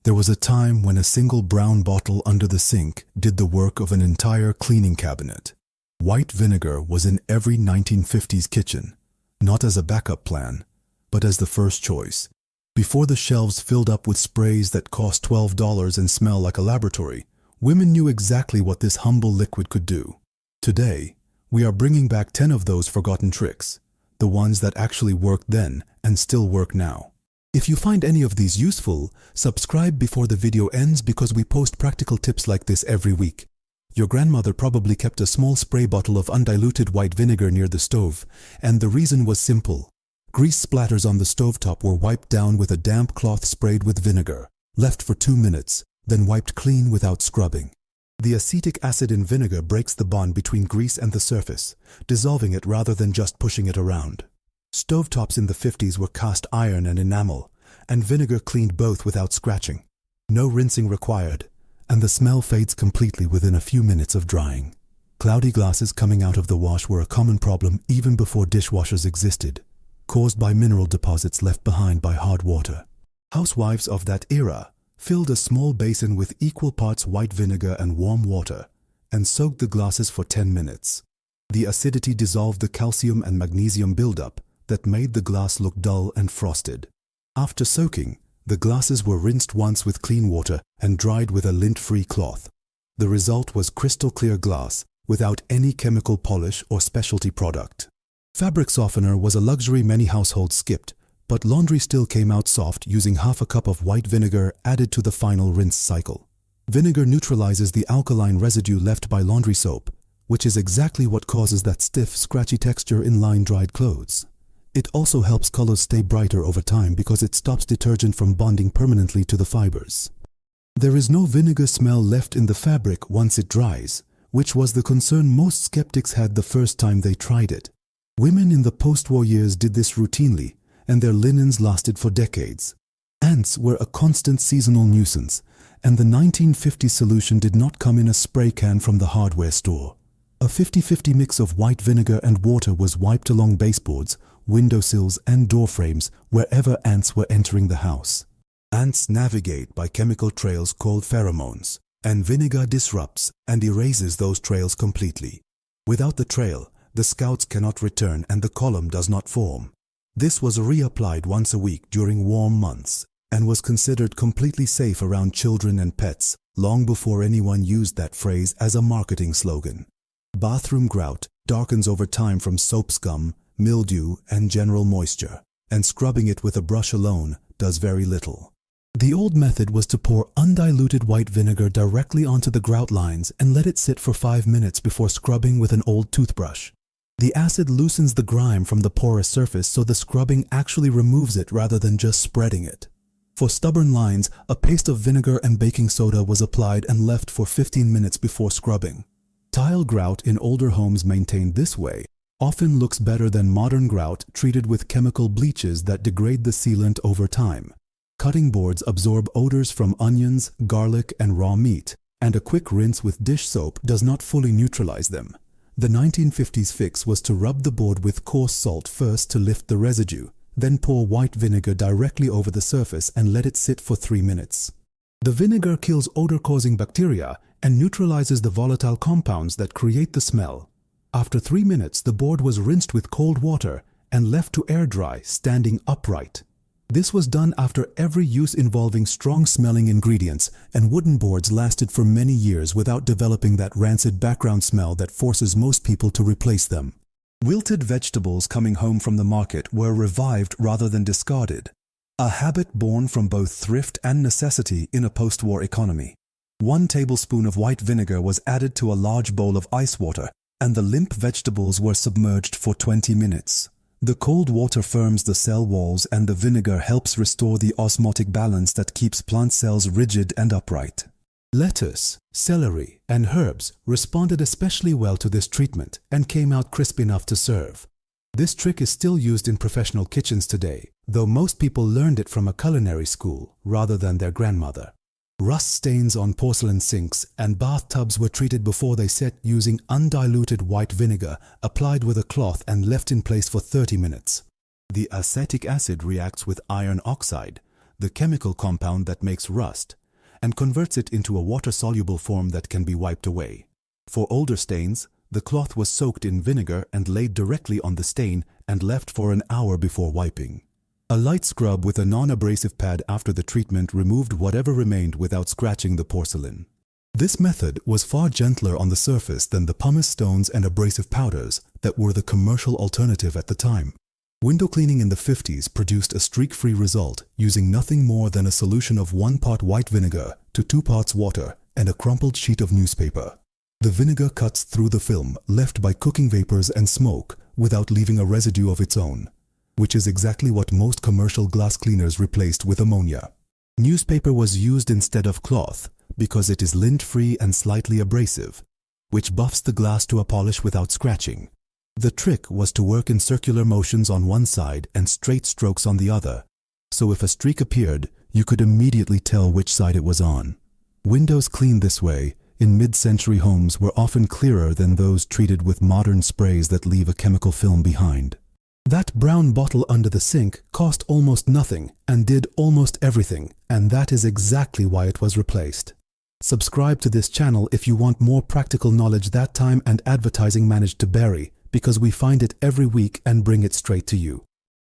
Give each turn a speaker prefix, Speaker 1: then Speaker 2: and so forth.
Speaker 1: There was a time when a single brown bottle under the sink did the work of an entire cleaning cabinet. White vinegar was in every 1950s kitchen, not as a backup plan, but as the first choice. Before the shelves filled up with sprays that cost $12 and smell like a laboratory, women knew exactly what this humble liquid could do. Today, we are bringing back 10 of those forgotten tricks, the ones that actually worked then and still work now. If you find any of these useful, subscribe before the video ends because we post practical tips like this every week. Your grandmother probably kept a small spray bottle of undiluted white vinegar near the stove, and the reason was simple. Grease splatters on the stovetop were wiped down with a damp cloth sprayed with vinegar, left for 2 minutes, then wiped clean without scrubbing. The acetic acid in vinegar breaks the bond between grease and the surface, dissolving it rather than just pushing it around. Stovetops in the 50s were cast iron and enamel, and vinegar cleaned both without scratching. No rinsing required, and the smell fades completely within a few minutes of drying. Cloudy glasses coming out of the wash were a common problem even before dishwashers existed, caused by mineral deposits left behind by hard water. Housewives of that era filled a small basin with equal parts white vinegar and warm water and soaked the glasses for 10 minutes. The acidity dissolved the calcium and magnesium buildup that made the glass look dull and frosted. After soaking, the glasses were rinsed once with clean water and dried with a lint-free cloth. The result was crystal clear glass without any chemical polish or specialty product. Fabric softener was a luxury many households skipped, but laundry still came out soft using half a cup of white vinegar added to the final rinse cycle. Vinegar neutralizes the alkaline residue left by laundry soap, which is exactly what causes that stiff, scratchy texture in line-dried clothes. It also helps colors stay brighter over time because it stops detergent from bonding permanently to the fibers. There is no vinegar smell left in the fabric once it dries, which was the concern most skeptics had the first time they tried it. Women in the post-war years did this routinely, and their linens lasted for decades. Ants were a constant seasonal nuisance, and the 1950s solution did not come in a spray can from the hardware store. A 50-50 mix of white vinegar and water was wiped along baseboards, windowsills, and door frames wherever ants were entering the house. Ants navigate by chemical trails called pheromones, and vinegar disrupts and erases those trails completely. Without the trail, the scouts cannot return and the column does not form. This was reapplied once a week during warm months and was considered completely safe around children and pets long before anyone used that phrase as a marketing slogan. Bathroom grout darkens over time from soap scum, mildew, and general moisture, and scrubbing it with a brush alone does very little. The old method was to pour undiluted white vinegar directly onto the grout lines and let it sit for 5 minutes before scrubbing with an old toothbrush. The acid loosens the grime from the porous surface, so the scrubbing actually removes it rather than just spreading it. For stubborn lines, a paste of vinegar and baking soda was applied and left for 15 minutes before scrubbing. Tile grout in older homes maintained this way often looks better than modern grout treated with chemical bleaches that degrade the sealant over time. Cutting boards absorb odors from onions, garlic, and raw meat, and a quick rinse with dish soap does not fully neutralize them. The 1950s fix was to rub the board with coarse salt first to lift the residue, then pour white vinegar directly over the surface and let it sit for 3 minutes. The vinegar kills odor-causing bacteria and neutralizes the volatile compounds that create the smell. After 3 minutes, the board was rinsed with cold water and left to air dry, standing upright. This was done after every use involving strong-smelling ingredients, and wooden boards lasted for many years without developing that rancid background smell that forces most people to replace them. Wilted vegetables coming home from the market were revived rather than discarded, a habit born from both thrift and necessity in a post-war economy. 1 tablespoon of white vinegar was added to a large bowl of ice water, and the limp vegetables were submerged for 20 minutes. The cold water firms the cell walls and the vinegar helps restore the osmotic balance that keeps plant cells rigid and upright. Lettuce, celery, and herbs responded especially well to this treatment and came out crisp enough to serve. This trick is still used in professional kitchens today, though most people learned it from a culinary school rather than their grandmother. Rust stains on porcelain sinks and bathtubs were treated before they set using undiluted white vinegar applied with a cloth and left in place for 30 minutes. The acetic acid reacts with iron oxide, the chemical compound that makes rust, and converts it into a water-soluble form that can be wiped away. For older stains, the cloth was soaked in vinegar and laid directly on the stain and left for an hour before wiping. A light scrub with a non-abrasive pad after the treatment removed whatever remained without scratching the porcelain. This method was far gentler on the surface than the pumice stones and abrasive powders that were the commercial alternative at the time. Window cleaning in the 50s produced a streak-free result using nothing more than a solution of 1 part white vinegar to 2 parts water and a crumpled sheet of newspaper. The vinegar cuts through the film left by cooking vapors and smoke without leaving a residue of its own, which is exactly what most commercial glass cleaners replaced with ammonia. Newspaper was used instead of cloth because it is lint-free and slightly abrasive, which buffs the glass to a polish without scratching. The trick was to work in circular motions on one side and straight strokes on the other, so if a streak appeared, you could immediately tell which side it was on. Windows cleaned this way in mid-century homes were often clearer than those treated with modern sprays that leave a chemical film behind. That brown bottle under the sink cost almost nothing and did almost everything, and that is exactly why it was replaced. Subscribe to this channel if you want more practical knowledge that time and advertising managed to bury, because we find it every week and bring it straight to you.